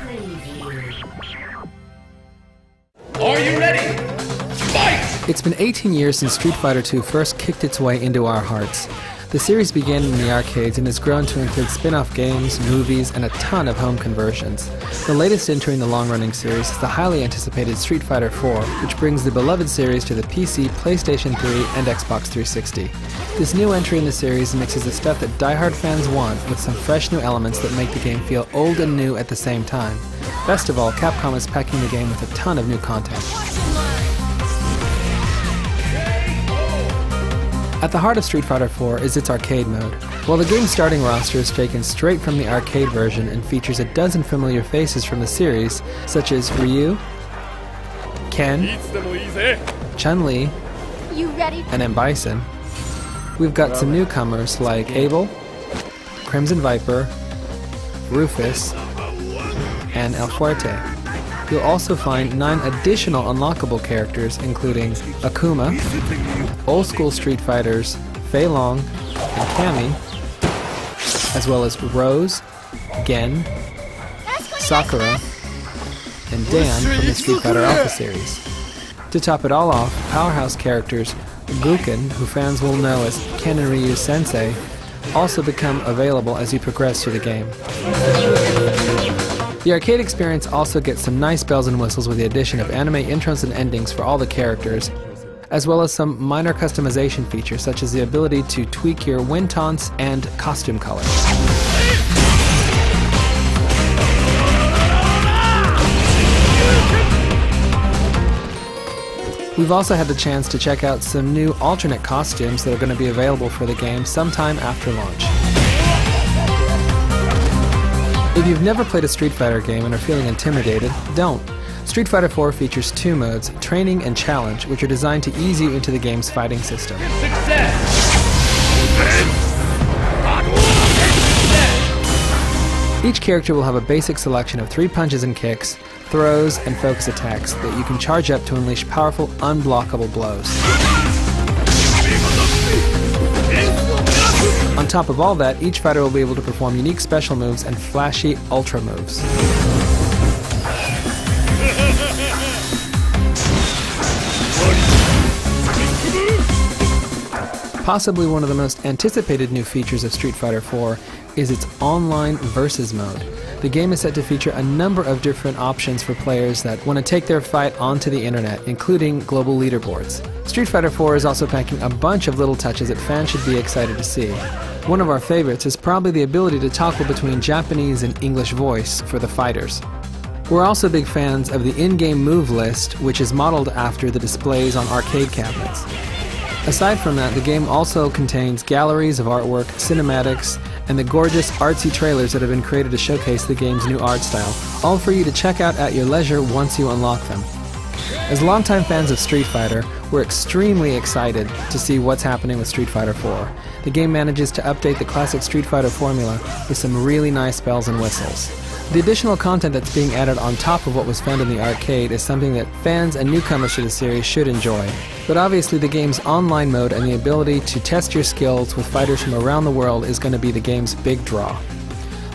Are you ready? Fight! It's been 18 years since Street Fighter II first kicked its way into our hearts. The series began in the arcades and has grown to include spin-off games, movies, and a ton of home conversions. The latest entry in the long-running series is the highly anticipated Street Fighter IV, which brings the beloved series to the PC, PlayStation 3, and Xbox 360. This new entry in the series mixes the stuff that die-hard fans want with some fresh new elements that make the game feel old and new at the same time. Best of all, Capcom is packing the game with a ton of new content. At the heart of Street Fighter IV is its arcade mode. While the game's starting roster is taken straight from the arcade version and features a dozen familiar faces from the series, such as Ryu, Ken, Chun-Li, and M. Bison, we've got some newcomers like Abel, Crimson Viper, Rufus, and Fuerte. You'll also find 9 additional unlockable characters, including Akuma, old school Street Fighters, Fei Long, and Cammy, as well as Rose, Gen, Sakura, and Dan from the Street Fighter Alpha series. To top it all off, powerhouse characters Guken, who fans will know as Ken and Ryu Sensei, also become available as you progress through the game. The arcade experience also gets some nice bells and whistles with the addition of anime intros and endings for all the characters, as well as some minor customization features such as the ability to tweak your wind taunts and costume colors. We've also had the chance to check out some new alternate costumes that are going to be available for the game sometime after launch. If you've never played a Street Fighter game and are feeling intimidated, don't. Street Fighter IV features 2 modes, Training and Challenge, which are designed to ease you into the game's fighting system. Each character will have a basic selection of 3 punches and kicks, throws, and focus attacks that you can charge up to unleash powerful, unblockable blows. On top of all that, each fighter will be able to perform unique special moves and flashy ultra moves. Possibly one of the most anticipated new features of Street Fighter IV is its online versus mode. The game is set to feature a number of different options for players that want to take their fight onto the internet, including global leaderboards. Street Fighter IV is also packing a bunch of little touches that fans should be excited to see. One of our favorites is probably the ability to toggle between Japanese and English voice for the fighters. We're also big fans of the in-game move list, which is modeled after the displays on arcade cabinets. Aside from that, the game also contains galleries of artwork, cinematics, and the gorgeous artsy trailers that have been created to showcase the game's new art style, all for you to check out at your leisure once you unlock them. As longtime fans of Street Fighter, we're extremely excited to see what's happening with Street Fighter IV. The game manages to update the classic Street Fighter formula with some really nice bells and whistles. The additional content that's being added on top of what was found in the arcade is something that fans and newcomers to the series should enjoy. But obviously the game's online mode and the ability to test your skills with fighters from around the world is going to be the game's big draw.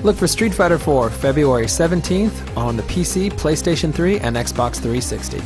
Look for Street Fighter IV February 17th on the PC, PlayStation 3, and Xbox 360.